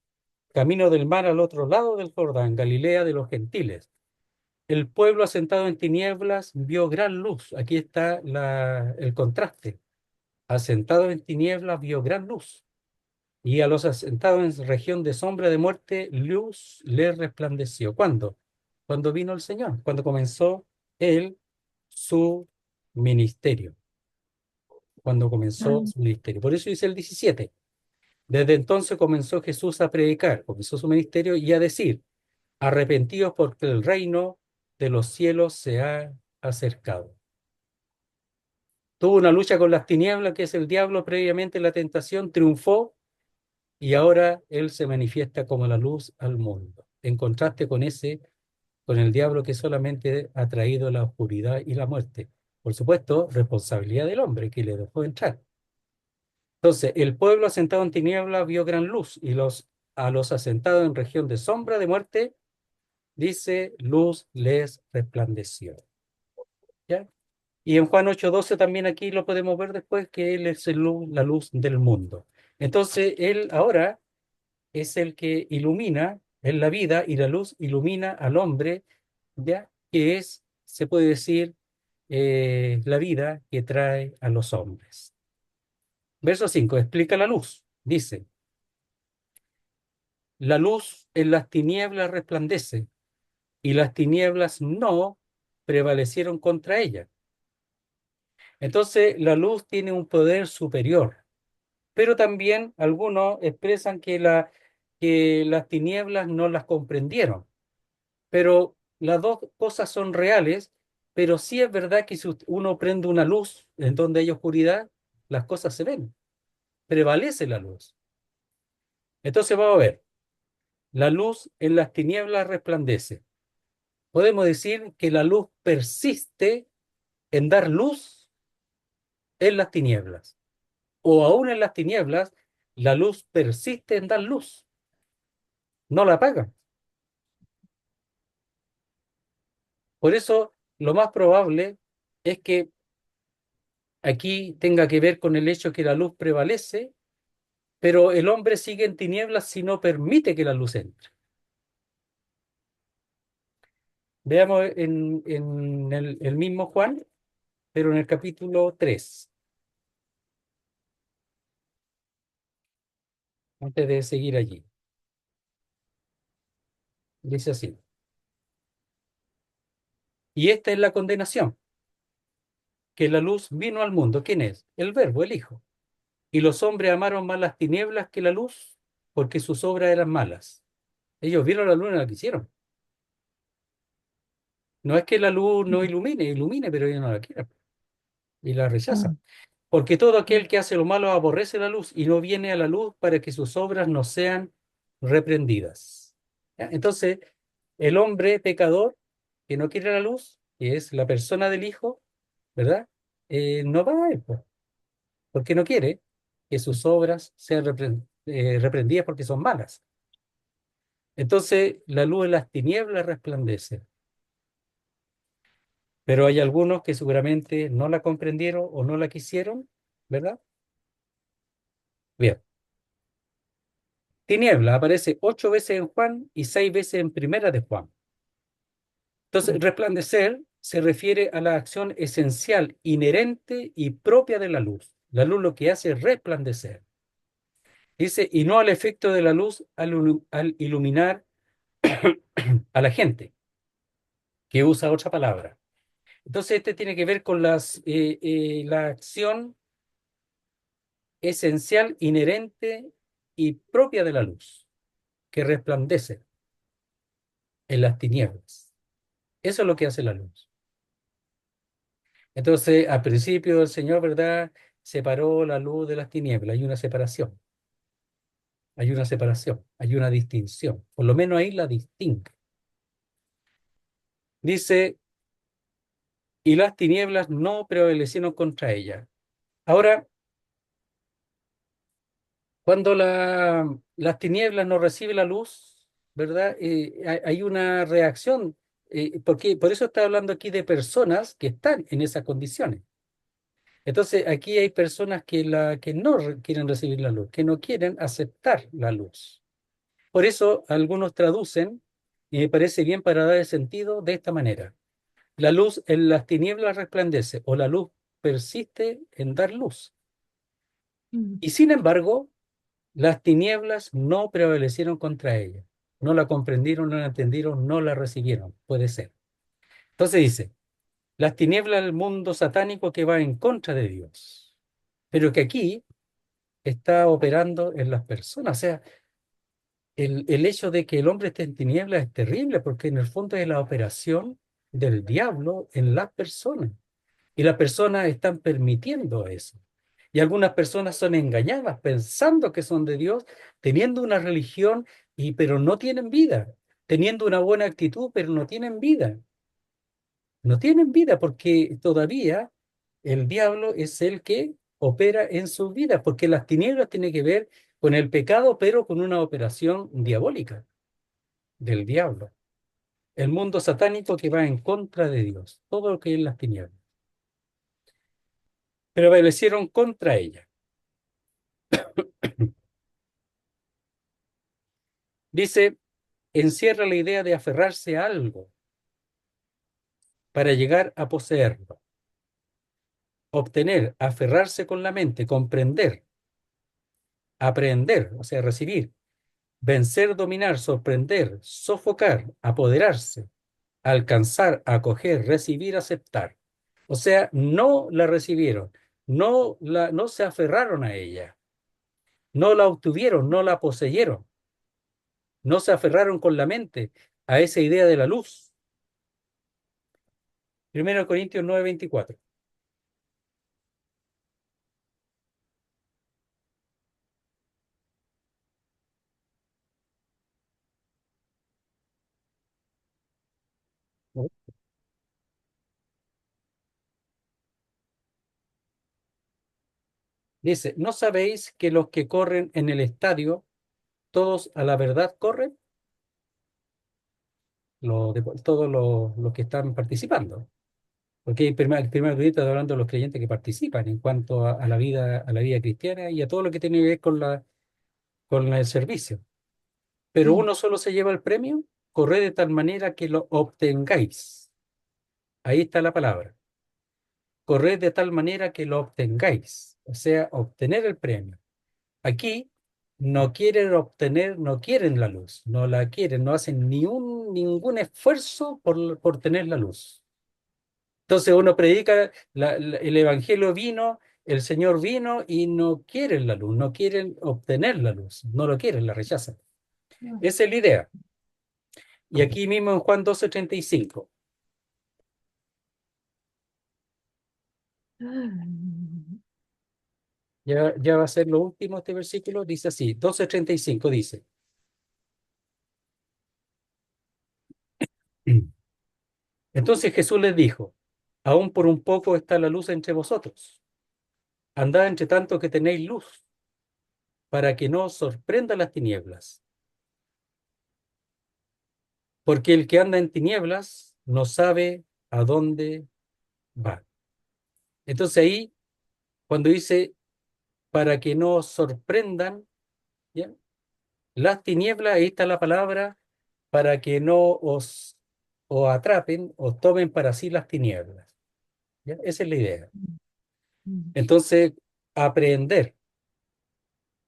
camino del mar al otro lado del Jordán, Galilea de los gentiles. El pueblo asentado en tinieblas vio gran luz. Aquí está el contraste. Asentado en tinieblas vio gran luz. Y a los asentados en región de sombra de muerte, luz les resplandeció. ¿Cuándo? Cuando vino el Señor, cuando comenzó él su ministerio. Cuando comenzó Mm. su ministerio. Por eso dice el 17. Desde entonces comenzó Jesús a predicar, comenzó su ministerio y a decir: arrepentidos porque el reino de los cielos se ha acercado. Tuvo una lucha con las tinieblas, que es el diablo, previamente la tentación, triunfó y ahora él se manifiesta como la luz al mundo. En contraste con el diablo que solamente ha traído la oscuridad y la muerte. Por supuesto, responsabilidad del hombre que le dejó entrar. Entonces, el pueblo asentado en tinieblas vio gran luz y a los asentados en región de sombra de muerte, dice, luz les resplandeció. ¿Ya? Y en Juan 8:12 también aquí lo podemos ver después, que Él es la luz del mundo. Entonces, Él ahora es el que ilumina en la vida, y la luz ilumina al hombre, ¿ya? Que es, se puede decir, la vida que trae a los hombres. Verso 5 explica la luz. Dice: la luz en las tinieblas resplandece, y las tinieblas no prevalecieron contra ella. Entonces, la luz tiene un poder superior, pero también algunos expresan que las tinieblas no las comprendieron. Pero las dos cosas son reales, pero sí es verdad que si uno prende una luz en donde hay oscuridad, las cosas se ven, prevalece la luz. Entonces vamos a ver, la luz en las tinieblas resplandece. Podemos decir que la luz persiste en dar luz en las tinieblas, o aún en las tinieblas, la luz persiste en dar luz, no la apaga. Por eso, lo más probable es que aquí tenga que ver con el hecho que la luz prevalece, pero el hombre sigue en tinieblas si no permite que la luz entre. Veamos en el mismo Juan, pero en el capítulo 3, antes de seguir allí. Dice así: y esta es la condenación, que la luz vino al mundo. ¿Quién es? El Verbo, el Hijo. Y los hombres amaron más las tinieblas que la luz, porque sus obras eran malas. Ellos vieron la luz y no la quisieron. No es que la luz no ilumine, ilumine, pero ellos no la quieren y la rechazan. Mm. Porque todo Mm. aquel que hace lo malo aborrece la luz y no viene a la luz para que sus obras no sean reprendidas. ¿Ya? Entonces, el hombre pecador que no quiere la luz, que es la persona del Hijo, ¿verdad? No va a él, pues, porque no quiere que sus obras sean reprendidas porque son malas. Entonces, la luz en las tinieblas resplandece. Pero hay algunos que seguramente no la comprendieron o no la quisieron, ¿verdad? Bien. Tiniebla aparece 8 veces en Juan y 6 veces en Primera de Juan. Entonces, Mm. resplandecer se refiere a la acción esencial, inherente y propia de la luz. La luz lo que hace es resplandecer. Dice, y no al efecto de la luz al iluminar a la gente, que usa otra palabra. Entonces, este tiene que ver con la acción esencial, inherente y propia de la luz, que resplandece en las tinieblas. Eso es lo que hace la luz. Entonces, al principio el Señor, ¿verdad? Separó la luz de las tinieblas. Hay una separación, hay una separación, hay una distinción. Por lo menos ahí la distingue. Dice, y las tinieblas no prevalecieron contra ella. Ahora, cuando las tinieblas no reciben la luz, ¿verdad? Hay una reacción, porque por eso está hablando aquí de personas que están en esas condiciones. Entonces, aquí hay personas que no quieren recibir la luz, que no quieren aceptar la luz. Por eso, algunos traducen, y me parece bien para dar el sentido, de esta manera. La luz en las tinieblas resplandece, o la luz persiste en dar luz. Mm. Y sin embargo, las tinieblas no prevalecieron contra ella. No la comprendieron, no la entendieron, no la recibieron. Puede ser. Entonces dice, las tinieblas del mundo satánico que va en contra de Dios, pero que aquí está operando en las personas. O sea, el hecho de que el hombre esté en tinieblas es terrible porque en el fondo es la operación del diablo en las personas. Y las personas están permitiendo eso. Y algunas personas son engañadas pensando que son de Dios, teniendo una religión, pero no tienen vida, teniendo una buena actitud, pero no tienen vida. No tienen vida porque todavía el diablo es el que opera en sus vidas, porque las tinieblas tienen que ver con el pecado, pero con una operación diabólica del diablo. El mundo satánico que va en contra de Dios, todo lo que es las tinieblas. Prevalecieron contra ella. Dice, encierra la idea de aferrarse a algo para llegar a poseerlo, obtener, aferrarse con la mente, comprender, aprender, o sea, recibir, vencer, dominar, sorprender, sofocar, apoderarse, alcanzar, acoger, recibir, aceptar. O sea, no la recibieron, no se aferraron a ella, no la obtuvieron, no la poseyeron, no se aferraron con la mente a esa idea de la luz. 1 Corintios 9:24. Dice, ¿no sabéis que los que corren en el estadio, todos a la verdad corren? Todos los que están participando. Porque el primer Corintios está hablando de los creyentes que participan en cuanto a la vida cristiana y a todo lo que tiene que ver con el servicio. Pero Mm. uno solo se lleva el premio, corred de tal manera que lo obtengáis. Ahí está la palabra. Corred de tal manera que lo obtengáis. O sea, obtener el premio. Aquí no quieren obtener, no quieren la luz, no la quieren, no hacen ningún esfuerzo por tener la luz. Entonces uno predica, el Evangelio vino, el Señor vino y no quieren la luz, no quieren obtener la luz, no lo quieren, la rechazan. Mm. Esa es la idea. Y aquí mismo en Juan 12:35, ya va a ser lo último este versículo, dice así, 12:35 dice, entonces Jesús les dijo, aún por un poco está la luz entre vosotros. Andad entre tanto que tenéis luz, para que no os sorprenda las tinieblas. Porque el que anda en tinieblas no sabe a dónde va. Entonces ahí, cuando dice, para que no os sorprendan, ¿ya? Las tinieblas, ahí está la palabra, para que no os atrapen, os tomen para sí las tinieblas. ¿Ya? Esa es la idea. Mm. Entonces, aprehender,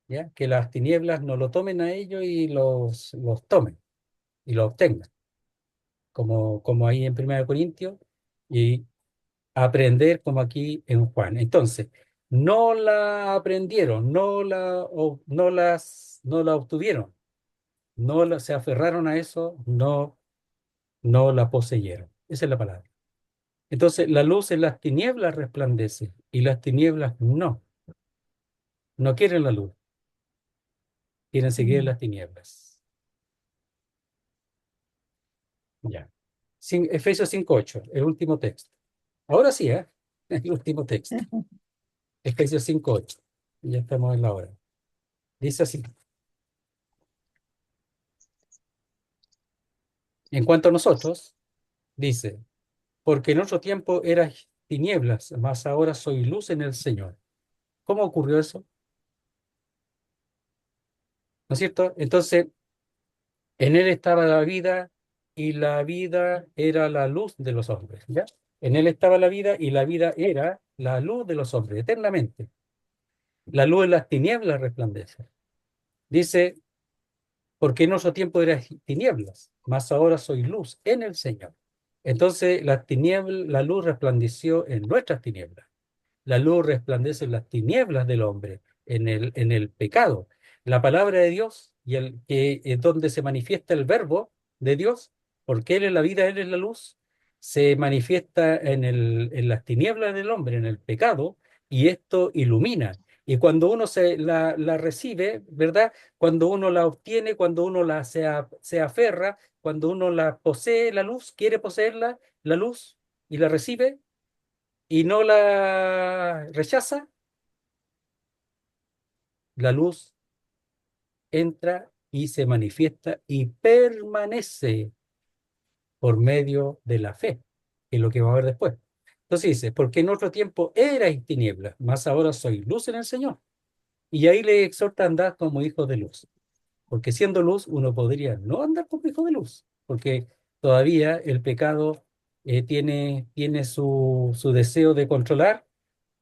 ¿ya? Que las tinieblas no lo tomen a ellos y los tomen y los obtengan, como ahí en 1 Corintios, y aprender como aquí en Juan. Entonces, no la aprendieron, no la obtuvieron, se aferraron a eso, no la poseyeron. Esa es la palabra. Entonces, la luz en las tinieblas resplandece y las tinieblas no quieren la luz, quieren seguir en Mm. las tinieblas. Ya. Efesios 5:8, el último texto. Ahora sí, ¿eh? El último texto. Efesios 5:8. Ya estamos en la hora. Dice así. En cuanto a nosotros, dice, porque en otro tiempo eras tinieblas, mas ahora soy luz en el Señor. ¿Cómo ocurrió eso? ¿No es cierto? Entonces, en él estaba la vida y la vida era la luz de los hombres, ¿ya? En él estaba la vida y la vida era la luz de los hombres, eternamente. La luz en las tinieblas resplandece. Dice, porque en otro tiempo eras tinieblas, mas ahora soy luz en el Señor. Entonces, la luz resplandeció en nuestras tinieblas. La luz resplandece en las tinieblas del hombre, en el pecado. La palabra de Dios, y que es donde se manifiesta el verbo de Dios, porque Él es la vida, Él es la luz, se manifiesta en las tinieblas del hombre, en el pecado, y esto ilumina. Y cuando uno la recibe, ¿verdad? Cuando uno la obtiene, cuando uno se aferra, cuando uno la posee, la luz, quiere poseerla, la luz, y la recibe, y no la rechaza, la luz entra y se manifiesta y permanece por medio de la fe, que es lo que vamos a ver después. Entonces dice, porque en otro tiempo erais tinieblas, mas ahora soy luz en el Señor. Y ahí le exhorta a andar como hijos de luz, porque siendo luz uno podría no andar como hijo de luz, porque todavía el pecado tiene su deseo de controlar,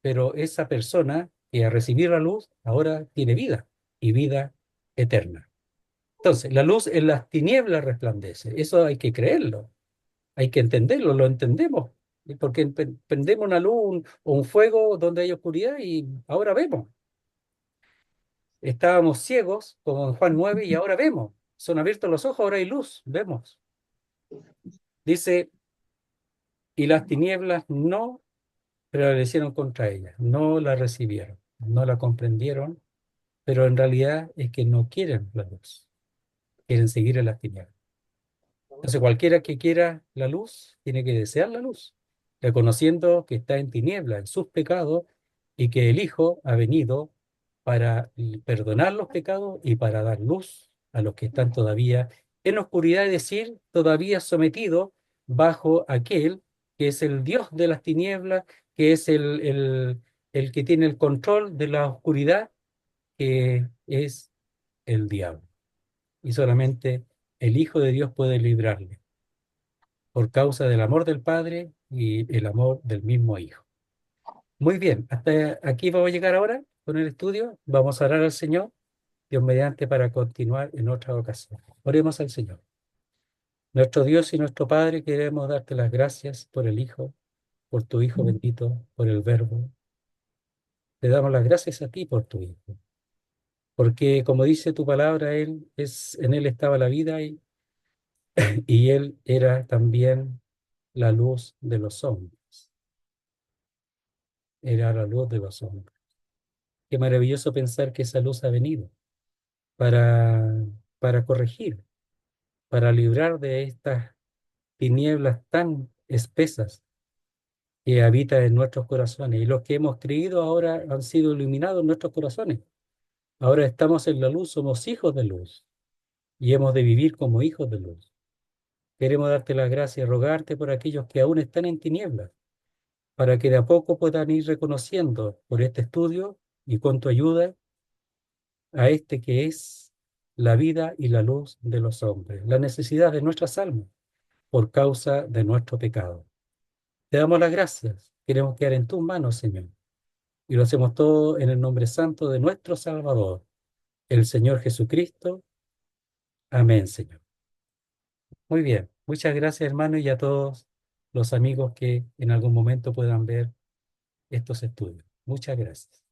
pero esa persona que al recibir la luz ahora tiene vida y vida eterna. Entonces, la luz en las tinieblas resplandece. Eso hay que creerlo, hay que entenderlo, lo entendemos. Porque prendemos una luz o un fuego donde hay oscuridad y ahora vemos. Estábamos ciegos, como en Juan 9, y ahora vemos. Son abiertos los ojos, ahora hay luz, vemos. Dice, y las tinieblas no prevalecieron contra ella, no la recibieron, no la comprendieron, pero en realidad es que no quieren la luz, quieren seguir en las tinieblas. Entonces cualquiera que quiera la luz tiene que desear la luz, reconociendo que está en tinieblas, en sus pecados, y que el Hijo ha venido para perdonar los pecados y para dar luz a los que están todavía en oscuridad, es decir, todavía sometidos bajo aquel que es el Dios de las tinieblas, que es el que tiene el control de la oscuridad, que es el diablo. Y solamente el Hijo de Dios puede librarle por causa del amor del Padre y el amor del mismo Hijo. Muy bien, hasta aquí vamos a llegar ahora con el estudio. Vamos a orar al Señor, Dios mediante, para continuar en otra ocasión. Oremos al Señor. Nuestro Dios y nuestro Padre, queremos darte las gracias por el Hijo, por tu Hijo bendito, por el Verbo. Te damos las gracias a ti por tu Hijo, porque como dice tu palabra, en él estaba la vida y él era también la luz de los hombres. Era la luz de los hombres. Qué maravilloso pensar que esa luz ha venido para, para corregir, para librar de estas tinieblas tan espesas que habitan en nuestros corazones. Y los que hemos creído ahora han sido iluminados en nuestros corazones. Ahora estamos en la luz, somos hijos de luz y hemos de vivir como hijos de luz. Queremos darte las gracias y rogarte por aquellos que aún están en tinieblas, para que de a poco puedan ir reconociendo por este estudio y con tu ayuda a este que es la vida y la luz de los hombres, la necesidad de nuestras almas por causa de nuestro pecado. Te damos las gracias. Queremos quedar en tus manos, Señor. Y lo hacemos todo en el nombre santo de nuestro Salvador, el Señor Jesucristo. Amén, Señor. Muy bien. Muchas gracias, hermano, y a todos los amigos que en algún momento puedan ver estos estudios. Muchas gracias.